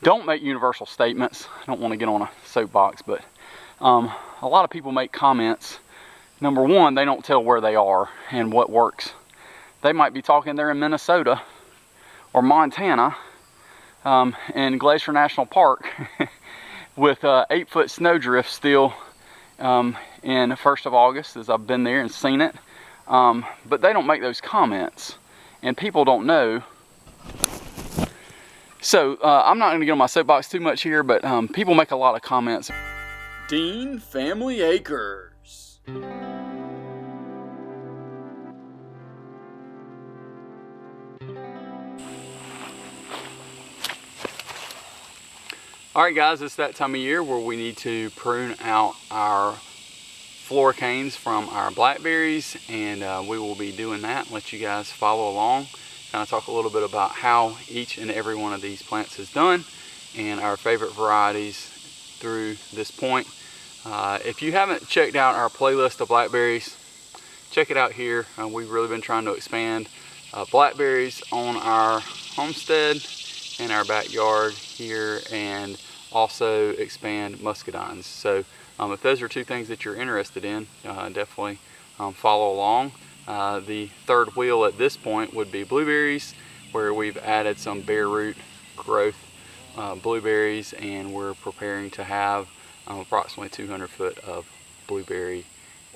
don't make universal statements. I don't want to get on a soapbox, but a lot of people make comments. Number one, they don't tell where they are and what works. They might be talking there in Minnesota or Montana in Glacier National Park with 8-foot snowdrift still in the 1st of August, as I've been there and seen it. But they don't make those comments, and people don't know. So I'm not going to get on my soapbox too much here, but people make a lot of comments. Dean Family Acres. Alright guys, it's that time of year where we need to prune out our floricanes from our blackberries, and we will be doing that. Let you guys follow along. Kind of talk a little bit about how each and every one of these plants is done and our favorite varieties through this point. If you haven't checked out our playlist of blackberries, check it out here. We've really been trying to expand blackberries on our homestead in our backyard here, and also expand muscadines. So if those are two things that you're interested in, definitely follow along. The third wheel at this point would be blueberries, where we've added some bare root growth blueberries, and we're preparing to have approximately 200 foot of blueberry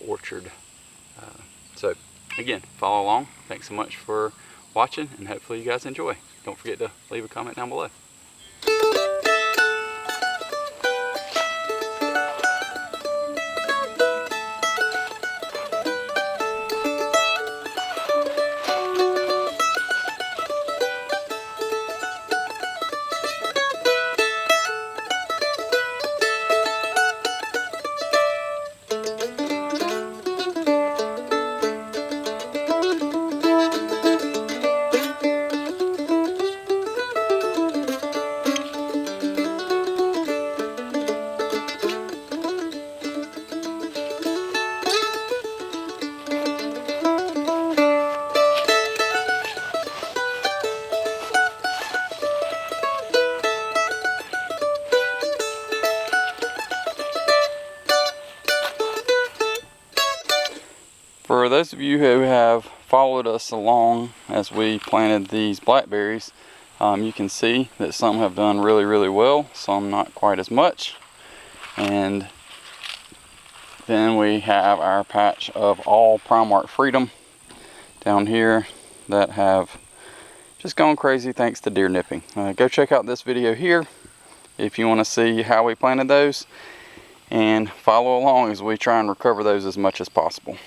orchard. So again, follow along. Thanks so much for watching, and hopefully you guys enjoy. Don't forget to leave a comment down below. For those of you who have followed us along as we planted these blackberries, you can see that some have done really well, some not quite as much. And then we have our patch of all Prime Ark Freedom down here that have just gone crazy thanks to deer nipping. Go check out this video here if you want to see how we planted those, and follow along as we try and recover those as much as possible.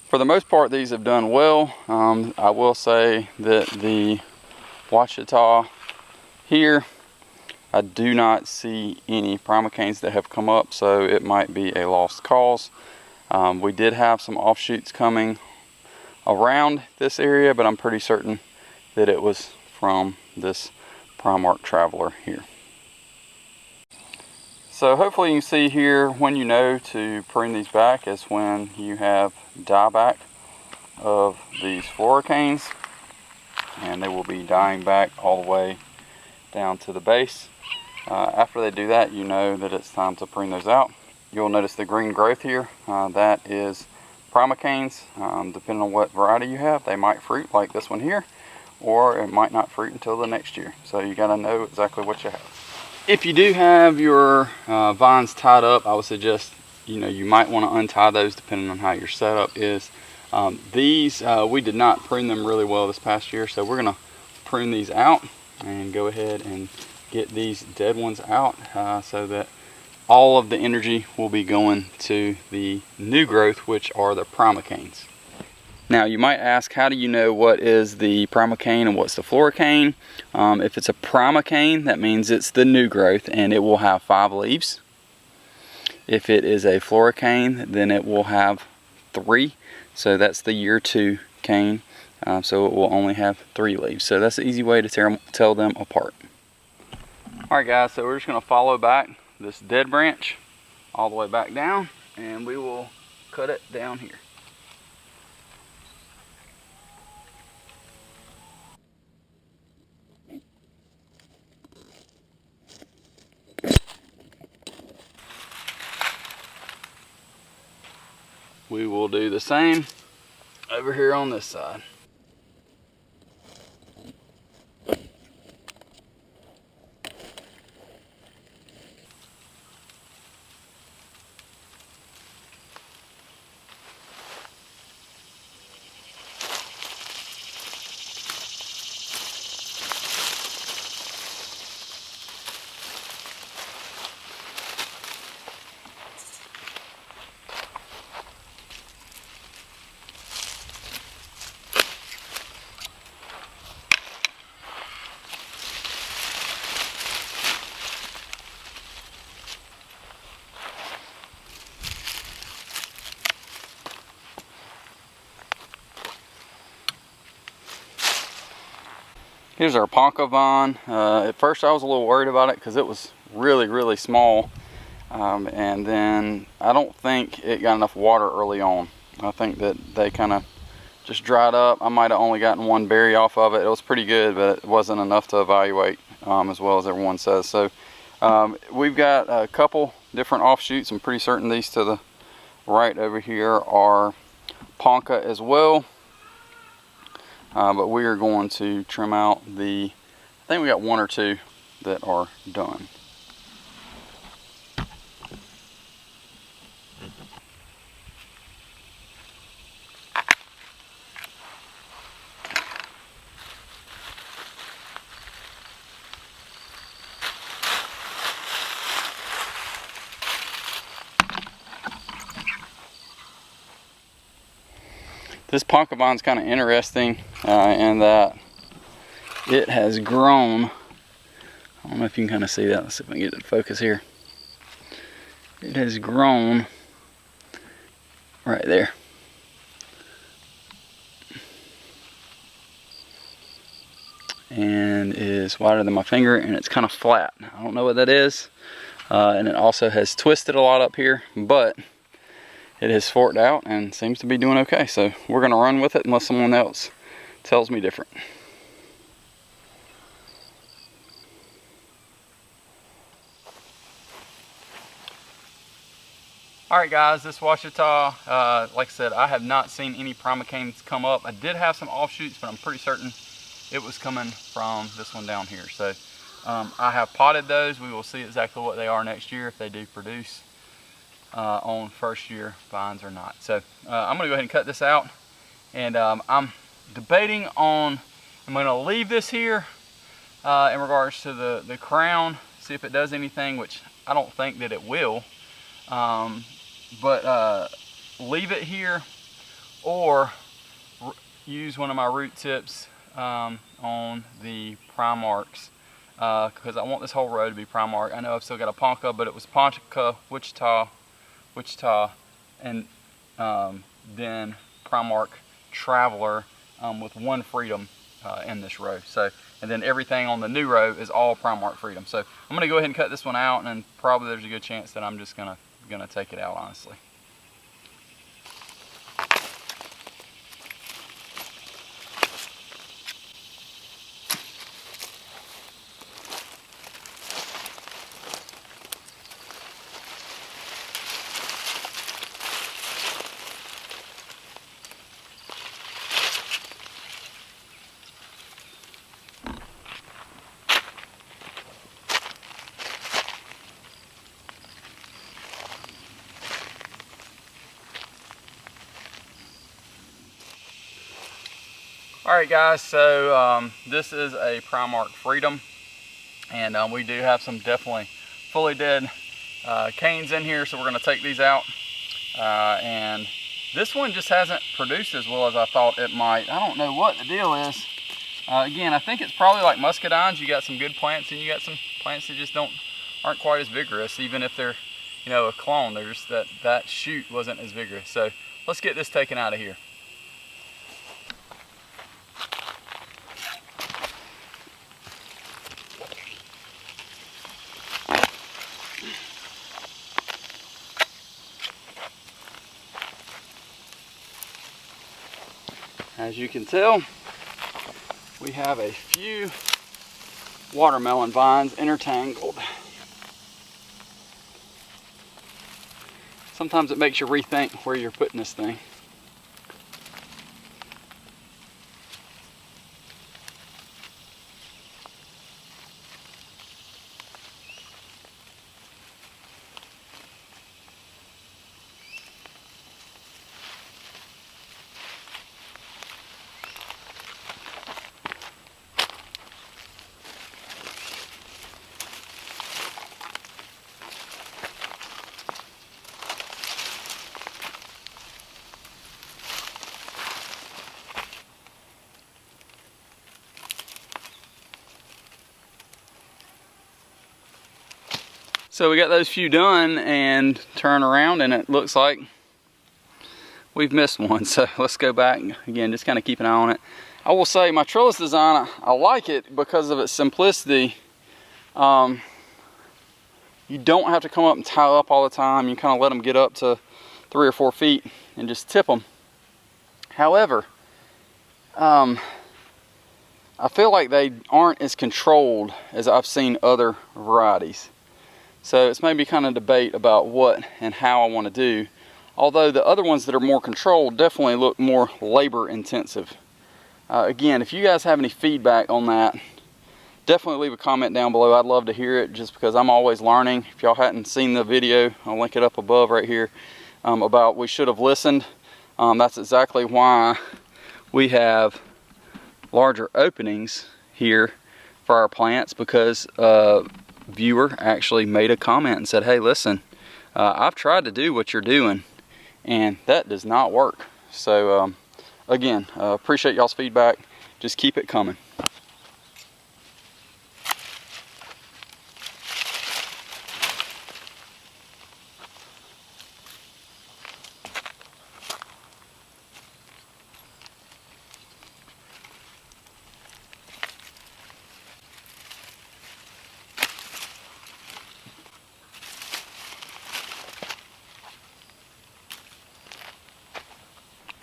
For the most part, these have done well. I will say that the Ouachita here, I do not see any primacanes that have come up, so it might be a lost cause. We did have some offshoots coming around this area, but I'm pretty certain that it was from this Prime Ark Traveler here. So hopefully you can see here when you know to prune these back is when you have dieback of these floricanes, and they will be dying back all the way down to the base. After they do that, you know that it's time to prune those out. You'll notice the green growth here. That is primacanes. Depending on what variety you have, they might fruit like this one here, or it might not fruit until the next year. So you got to know exactly what you have. If you do have your vines tied up, I would suggest you might want to untie those depending on how your setup is. These we did not prune them really well this past year, so we're going to prune these out and go ahead and get these dead ones out so that all of the energy will be going to the new growth, which are the primacanes. Now you might ask, how do you know what is the primacane and what's the floricane? If it's a primacane, that means it's the new growth and it will have 5 leaves. If it is a floricane, then it will have 3. So that's the year 2 cane. So it will only have 3 leaves. So that's the easy way to tell them apart. Alright guys, so we're just going to follow back this dead branch all the way back down, and we will cut it down here. we will do the same over here on this side. Here's our Ponca vine. At first I was a little worried about it because it was really small. And then I don't think it got enough water early on. I think that they kind of just dried up. I might have only gotten one berry off of it. It was pretty good, but it wasn't enough to evaluate as well as everyone says. So we've got a couple different offshoots. I'm pretty certain these to the right over here are Ponca as well. But we are going to trim out I think we got one or two that are done. This Ponca vine is kind of interesting in that it has grown. I don't know if you can kind of see that. Let's see if I can get it to focus here. It has grown right there. And is wider than my finger, and it's kind of flat. I don't know what that is. And it also has twisted a lot up here, but it has forked out and seems to be doing okay. So we're gonna run with it unless someone else tells me different. All right guys, this Ouachita, like I said, I have not seen any primacanes come up. I did have some offshoots, but I'm pretty certain it was coming from this one down here. So I have potted those. We will see exactly what they are next year, if they do produce on first year vines or not. So I'm gonna go ahead and cut this out, and I'm debating on, I'm gonna leave this here in regards to the crown, see if it does anything, which I don't think that it will, but leave it here or use one of my root tips on the Prime Arks, because I want this whole row to be Prime Ark. I know I've still got a Ponca, but it was Ponca, Ouachita, and then Prime Ark Traveler with one Freedom in this row. So, and then everything on the new row is all Prime Ark Freedom. So I'm gonna go ahead and cut this one out, and probably there's a good chance that I'm just gonna take it out, honestly. Alright guys, so this is a Prime Ark Freedom, and we do have some definitely fully dead canes in here, so we're going to take these out. And this one just hasn't produced as well as I thought it might. I don't know what the deal is. Again, I think it's probably like muscadines. You got some good plants, and you got some plants that just aren't quite as vigorous, even if they're, you know, a clone. They're just that shoot wasn't as vigorous. So let's get this taken out of here. As you can tell, we have a few watermelon vines intertangled. sometimes it makes you rethink where you're putting this thing. So we got those few done and turn around and it looks like we've missed one. So let's go back again, just kind of keep an eye on it. I will say my trellis design, I like it because of its simplicity. You don't have to come up and tie up all the time. You kind of let them get up to 3 or 4 feet and just tip them. However, I feel like they aren't as controlled as I've seen other varieties. So it's maybe kind of debate about what and how I want to do. Although the other ones that are more controlled definitely look more labor intensive. Again, if you guys have any feedback on that, definitely leave a comment down below. I'd love to hear it just because I'm always learning. If y'all hadn't seen the video, I'll link it up above right here, about we should have listened. That's exactly why we have larger openings here for our plants, because viewer actually made a comment and said, hey, listen, I've tried to do what you're doing and that does not work. So again, appreciate y'all's feedback. Just keep it coming.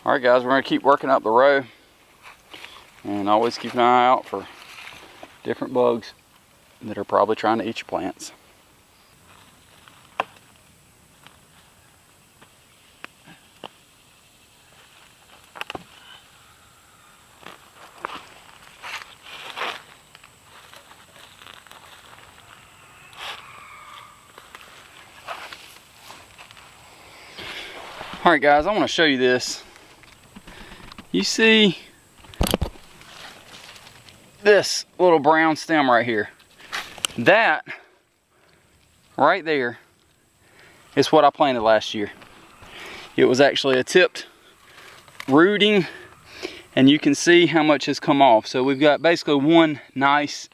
Alright guys, we're going to keep working up the row and always keep an eye out for different bugs that are probably trying to eat your plants. Alright guys, I want to show you this. You see this little brown stem right here? That right there is what I planted last year. It was actually a tipped rooting, and you can see how much has come off. So we've got basically one nice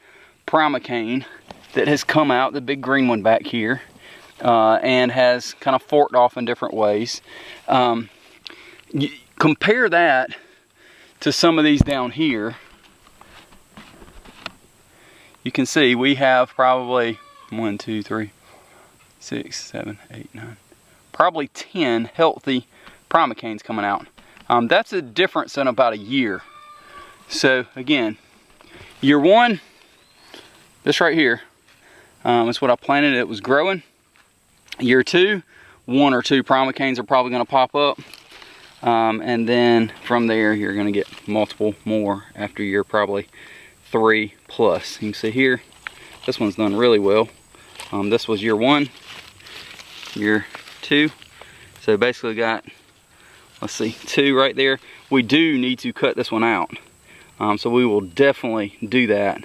primacane that has come out, the big green one back here, and has kind of forked off in different ways. Compare that to some of these down here. You can see we have probably 1, 2, 3, 6, 7, 8, 9, probably 10 healthy primacanes coming out. That's a difference in about a year. So again, year one, this right here, is what I planted. It was growing. Year two, 1 or 2 primacanes are probably going to pop up. And then from there, you're going to get multiple more after year probably 3 plus. You can see here, this one's done really well. This was year 1, year 2. So basically got, let's see, 2 right there. We do need to cut this one out. So we will definitely do that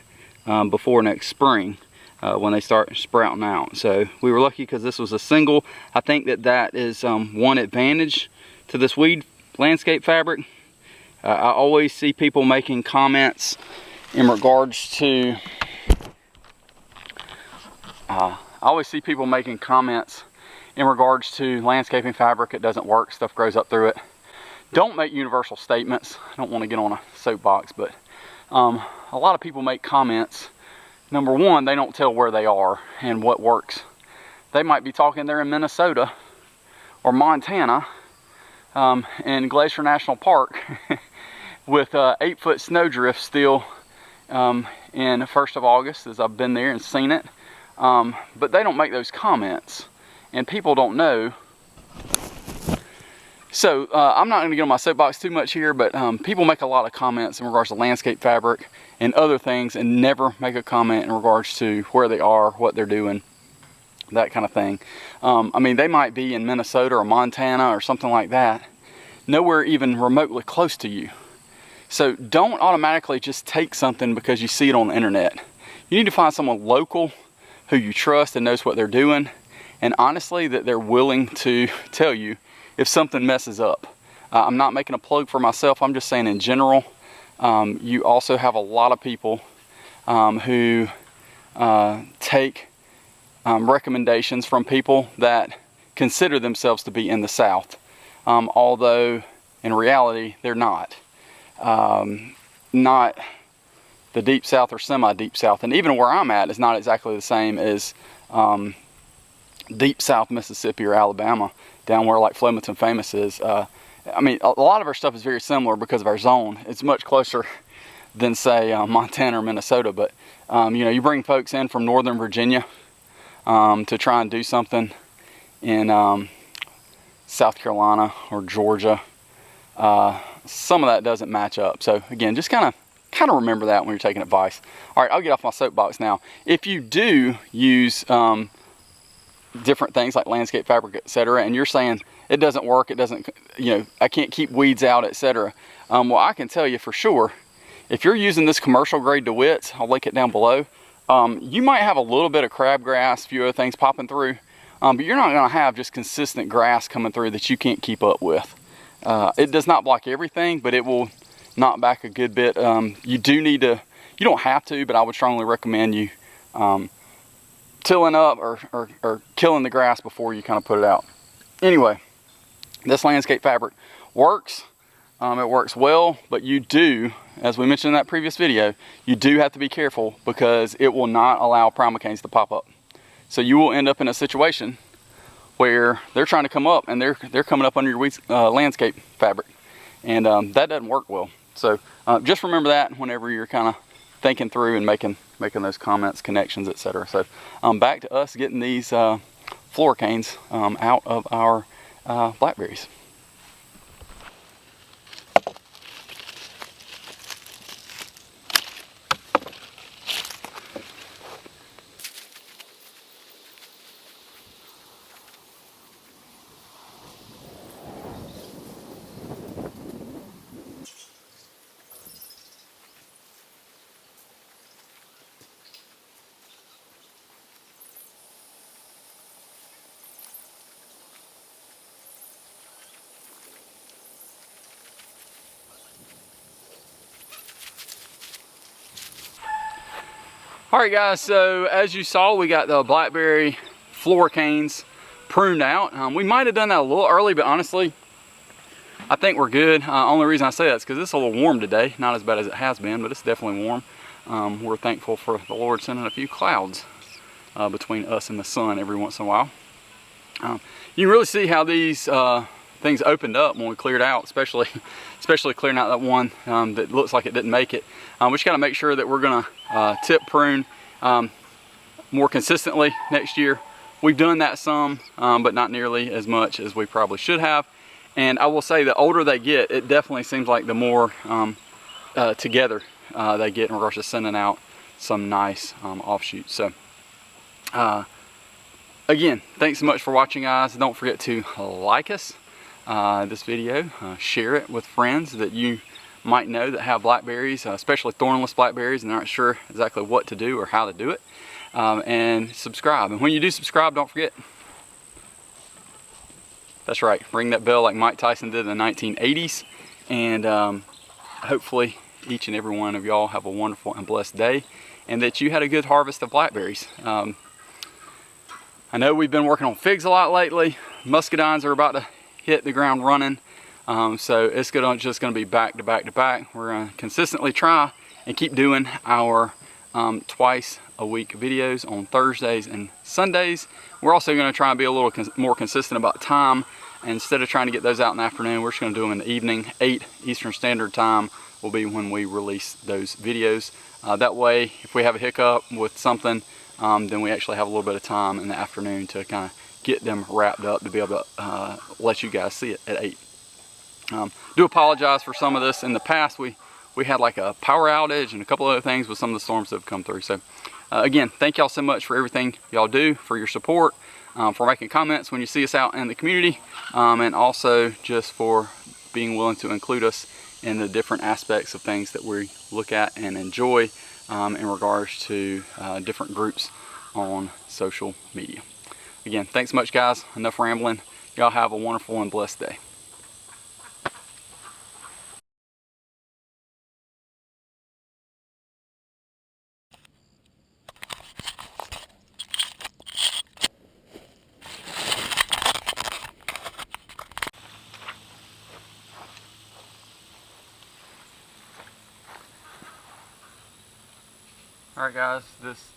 before next spring when they start sprouting out. So we were lucky because this was a single. I think that is one advantage to this weed landscape fabric. I always see people making comments in regards to landscaping fabric. It doesn't work, stuff grows up through it. Don't make universal statements. I don't want to get on a soapbox, but a lot of people make comments. Number one, they don't tell where they are and what works. They might be talking there in Minnesota or Montana, in Glacier National Park with 8-foot snowdrift still in the 1st of August, as I've been there and seen it. But they don't make those comments, and people don't know So I'm not going to get on my soapbox too much here, but people make a lot of comments in regards to landscape fabric and other things and never make a comment in regards to where they are, what they're doing, that kind of thing. I mean, they might be in Minnesota or Montana or something like that, nowhere even remotely close to you. So don't automatically just take something because you see it on the internet. You need to find someone local who you trust and knows what they're doing, and honestly that they're willing to tell you if something messes up. I'm not making a plug for myself, I'm just saying in general. You also have a lot of people who take recommendations from people that consider themselves to be in the South, although in reality they're not. Not the deep South or semi-deep South, and even where I'm at is not exactly the same as deep South Mississippi or Alabama, down where like Flemington Famous is. I mean, a lot of our stuff is very similar because of our zone. It's much closer than say Montana or Minnesota, but you know, you bring folks in from Northern Virginia to try and do something in South Carolina or Georgia, some of that doesn't match up. So again, just kind of remember that when you're taking advice. All right, I'll get off my soapbox now. If you do use different things like landscape fabric, etc., and you're saying it doesn't work, it doesn't, you know, I can't keep weeds out, etc., well, I can tell you for sure, if you're using this commercial grade DeWitt's, I'll link it down below, you might have a little bit of crabgrass, a few other things popping through, but you're not going to have just consistent grass coming through that you can't keep up with. It does not block everything, but it will knock back a good bit. You do need to, you don't have to, but I would strongly recommend you tilling up or killing the grass before you kind of put it out. Anyway, this landscape fabric works. It works well, but you do, as we mentioned in that previous video, you do have to be careful because it will not allow primacanes to pop up. So you will end up in a situation where they're trying to come up and they're coming up under your landscape fabric, and that doesn't work well. So just remember that whenever you're kind of thinking through and making those comments, connections, etc. So back to us getting these floricanes out of our blackberries. Alright guys, so as you saw, we got the blackberry floricanes pruned out. We might have done that a little early, but honestly, I think we're good. Only reason I say that is because it's a little warm today. Not as bad as it has been, but it's definitely warm. We're thankful for the Lord sending a few clouds between us and the sun every once in a while. You can really see how these things opened up when we cleared out, especially clearing out that one that looks like it didn't make it. We just got to make sure that we're going to tip prune more consistently next year. We've done that some, but not nearly as much as we probably should have. And I will say the older they get, it definitely seems like the more together they get in regards to sending out some nice offshoots. So again, thanks so much for watching, guys. Don't forget to like us, this video, share it with friends that you might know that have blackberries, especially thornless blackberries, and aren't sure exactly what to do or how to do it. And subscribe. And when you do subscribe, don't forget, that's right, ring that bell like Mike Tyson did in the 1980s. And hopefully each and every one of y'all have a wonderful and blessed day, and that you had a good harvest of blackberries. I know we've been working on figs a lot lately. Muscadines are about to hit the ground running. So it's just going to be back to back to back. We're going to consistently try and keep doing our twice a week videos on Thursdays and Sundays. We're also going to try and be a little more consistent about time. Instead of trying to get those out in the afternoon, we're just going to do them in the evening. 8 Eastern Standard Time will be when we release those videos. That way, if we have a hiccup with something, then we actually have a little bit of time in the afternoon to kind of get them wrapped up to be able to let you guys see it at 8. Do apologize for some of this. In the past, we had like a power outage and a couple other things with some of the storms that have come through. So again, thank y'all so much for everything y'all do, for your support, for making comments when you see us out in the community, and also just for being willing to include us in the different aspects of things that we look at and enjoy in regards to different groups on social media. Again, thanks so much, guys. Enough rambling. Y'all have a wonderful and blessed day. Alright guys, this